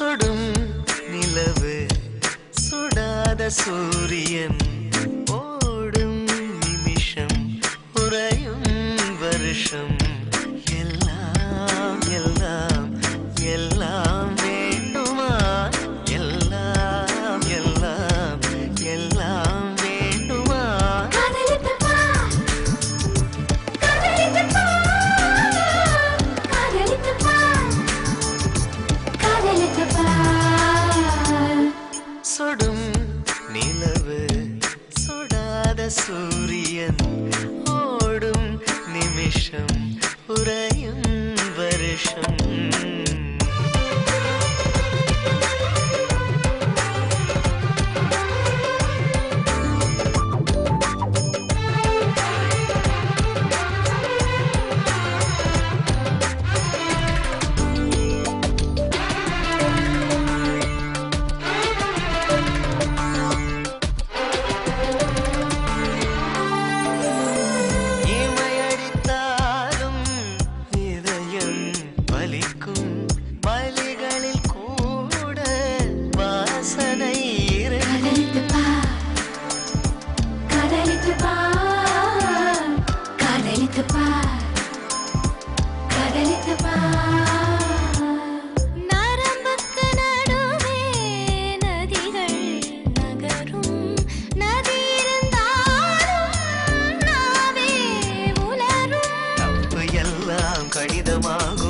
சுடும் நிலவு சுடாத சூரியன் ஓடும் நிமிஷம் உறையும் வருஷம் எல்லாம் எல்லாம் எல்லாம் வேண்டுமா எல்லாம் எல்லாம் எல்லாம் வேண்டுமா சுடும் நிலவு சுடாத சூரியன் ஓடும் நிமிஷம் உறையும் வருஷம் மலைகளில் கூட வாசனை நரம்புக்கு நடுவே நதிகள் நகரும் நதி இருந்தாலும் நாவே உலரும் தப்பு எல்லாம் கடிதமாகும்